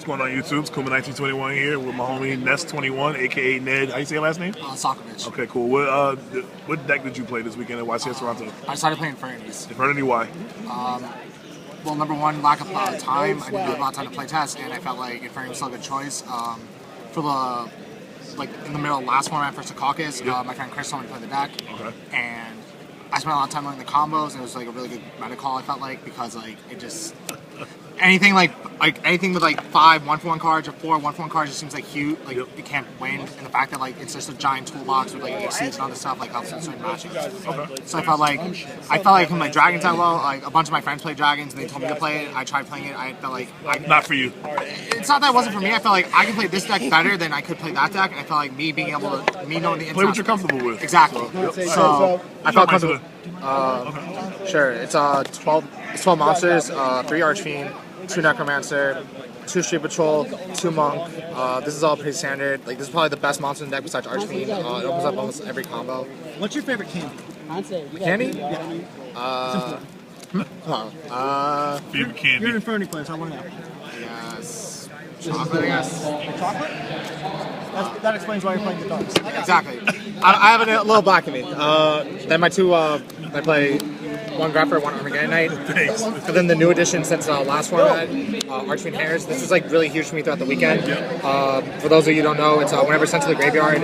What's going on YouTube? It's Kuma1921 here with my homie Nest21, aka Ned. How you say your last name? Salkovitch. Okay, cool. What deck did you play this weekend at YCS Toronto? I started playing Inferity. Inferity, why? Well, number one, lack of time. I didn't have a lot of time to play test, and I felt like Inferity was still a good choice. For the in the middle of last format for Salkovitch, my friend Chris told me to play the deck, and I spent a lot of time learning the combos, and it was like a really good meta call. I felt like because it just anything anything with 5 1-for-1 cards or 4 1-for-1 cards just seems like huge. You can't win, and the fact that it's just a giant toolbox with exceeds and other stuff helps in certain matches. So I felt like I can play dragons that well. A bunch of my friends played dragons, and they told me to play it. I tried playing it. I felt like not for you. It's not that it wasn't for me. I felt like I can play this deck better than I could play that deck, and I felt like me knowing the ins play what you're comfortable with. Exactly. So I felt comfortable. Sure. It's 12 monsters, 3 Archfiend, 2 Necromancer, 2 Street Patrol, 2 Monk. This is all pretty standard. This is probably the best monster in the deck besides Archfiend. It opens up almost every combo. What's your favorite candy? Candy? Favorite candy? You're an Inferity player, so I want to know. Yes. Chocolate, I guess. Chocolate? That explains why you're playing the darks. Exactly. I have a little black in me. Then my two, I play 1 Grapher, 1 Armageddon Knight. Thanks. And then the new addition since last format, Archfiend Hairs. This is really huge for me throughout the weekend. For those of you who don't know, it's whenever sent to the graveyard,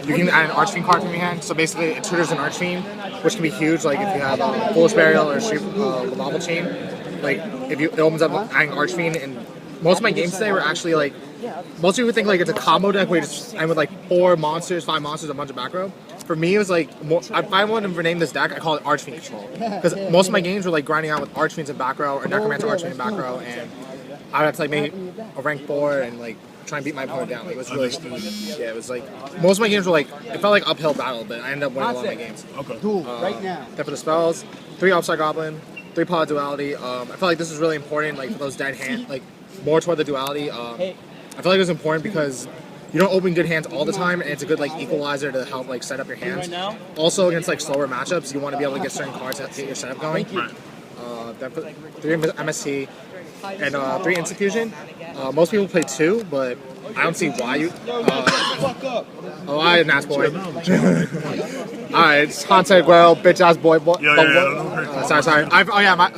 you can add an Archfiend card from your hand. So basically, it tutors an Archfiend, which can be huge. If you have Foolish Burial or Lava Chain, it opens up adding Archfiend. And most of my games today were actually most people think it's a combo deck where you just end with 4 monsters, 5 monsters, a bunch of back row. For me, it was if I wanted to rename this deck, I call it Archfiend Control. Because most of my games were grinding out with Archfiends in back row or Necromancer Archfiend in back row, and I would have to make a rank 4 and try and beat my opponent down. It was really it was most of my games were it felt like uphill battle, but I ended up winning a lot of my games. Okay. Cool. Right now. Then for the spells, 3 Upside Goblin, 3 Pod Duality. I felt like this is really important, for those dead hands, more toward the duality. I feel like it was important because you don't open good hands all the time, and it's a good equalizer to help set up your hands. Also against slower matchups, you want to be able to get certain cards to get your setup going. Then for 3 MST and 3 Instant Fusion. Most people play 2, but I don't see why you. I had an ass boy. Alright, it's Conte Guel, bitch ass boy. Sorry.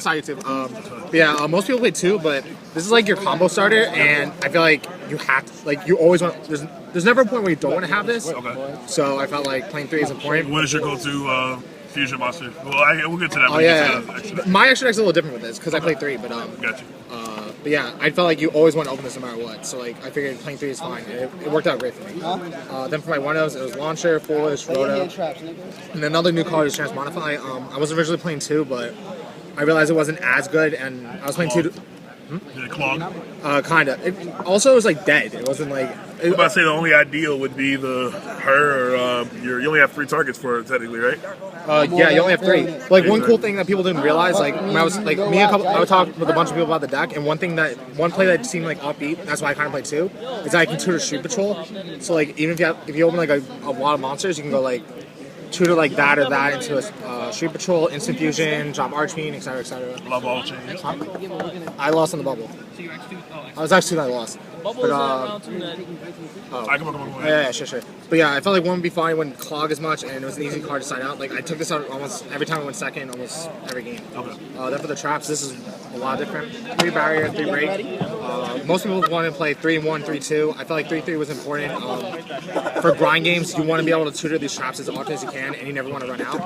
Sorry YouTube. Most people play 2, but this is your combo starter, and I feel like you have to, you always want. There's never a point where you don't want to have this. Okay. So I felt like playing 3 is important. What is your go-to fusion monster? Well, we'll get to that. My extra deck's a little different with this because I play 3, but Got you. But yeah, I felt like you always want to open this no matter what. So I figured playing 3 is fine. It worked out great for me. Then for my 1-ofs, it was Launcher, Foolish, Roto, and another new card is Transmodify. I was originally playing 2, but I realized it wasn't as good, and I was playing 2. Did it clog? Kinda. It also was dead. It wasn't I was about to say the only ideal would be her or you only have 3 targets for it technically, right? Yeah, you only have 3. One cool thing that people didn't realize, when I was I would talk with a bunch of people about the deck, and one play that seemed offbeat, that's why I kind of played 2, is that I can tutor Street Patrol. So even if you open a lot of monsters, you can go tutor that or that into a Street Patrol, Instant Fusion, drop Archfiend, etc., etc. Love all changes. I lost on the bubble. I was actually 2 that I lost. But, Come on. Yeah, sure. But yeah, I felt 1 would be fine, it wouldn't clog as much, and it was an easy card to sign out. I took this out almost every time I went second, almost every game. Okay. Then for the traps, this is a lot different. 3 barrier, 3 break. Most people want to play 3-1, 3-2. I felt like 3-3 was important. For grind games, you want to be able to tutor these traps as often as you can, and you never want to run out.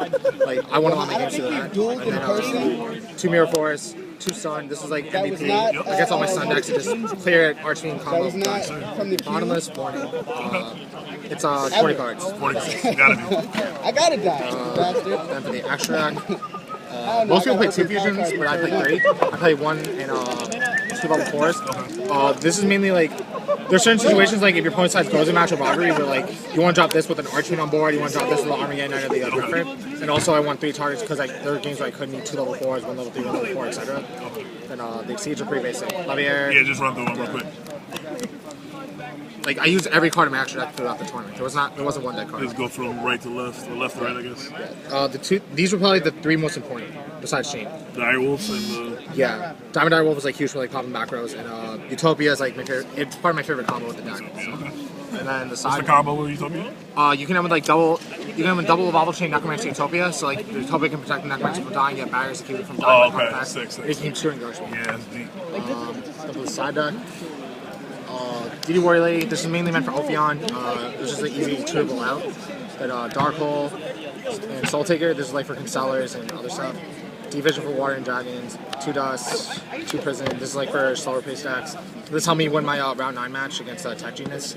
I want a lot of my games to do that. And then 2 Mirror Forest, 2 Sun. This is MVP. Against all my Sun decks, to just clear it, Archfiend combo. Bottomless, warning. It's 20 cards. 40. Gotta be. I got it down. Then for the extra deck, most people play 2 fusions, but I play 3. I play 1 in 2 level 4s. This is mainly there's certain situations if your opponent decides goes a match of rivalry where you want to drop this with an Archfiend on board, you want to drop this with the Armageddon Knight or the Griffer, and also I want 3 targets because there are games where I could need 2 level 4s, 1 level 3, 1 level 4, etc. And the Exceeds are pretty basic. Javier. Yeah, just run through them real quick. like I used every card in my extra deck throughout the tournament. There wasn't one deck card. Just go from right to left, or left to right, I guess. These were probably the three most important besides Chain. The Direwolves and the... Yeah, Diamond Direwolf was like huge for like popping macros, and Utopia is like my favorite. It's part of my favorite combo with the deck. So. And then the side. What's the combo with Utopia? You can have with double Evolvable Chain Necromancer Utopia, so like the Utopia can protect the Necromancer from dying, get barriers to keep it from dying. Oh, okay. Six. You can two engagement. Yeah, that's deep. For the side deck. DD Warrior Lady, this is mainly meant for Ophion. It was just like easy to triple out. But Dark Hole and Soul Taker, this is like for Constellars and other stuff. Division for Water and Dragons, 2 Dust, 2 Prison. This is like for slower pace decks. This helped me win my round 9 match against Tech Genius.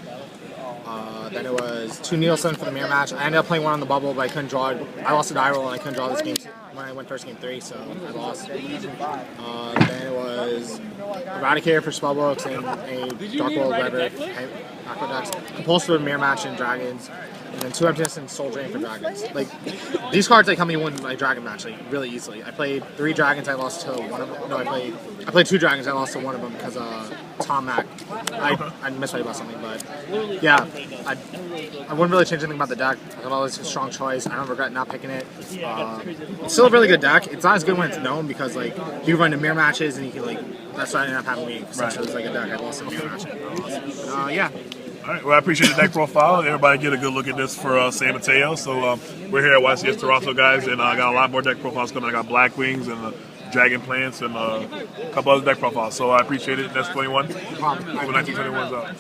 Then it was 2 Nielsen for the mirror match. I ended up playing one on the bubble, but I couldn't draw it. I lost a die roll and I couldn't draw this game when I went first game 3, so I lost. Then it was Eradicator for Spellbooks and a Dark World Weber macro decks. Compulsive for mirror match and Dragons. And then 2 Emptiness and Soul Drain for Dragons. Like, these cards like help me win my Dragon match like really easily. I played 3 Dragons, I lost to one of them. No, I played 2 Dragons, I lost to one of them because Tom Mack. I misread about something, but yeah, I wouldn't really change anything about the deck. I thought it was a strong choice. I don't regret not picking it. It's still a really good deck. It's not as good when it's known because like you run to mirror matches and you can like that's what I ended up having me. Since it was like a deck I lost in mirror match. Yeah. All right, well, I appreciate the deck profile. Everybody get a good look at this for San Mateo. So we're here at YCS Toronto, guys, and I got a lot more deck profiles coming. I got Black Wings and Dragon Plants and a couple other deck profiles. So I appreciate it. That's 21. 1921's out.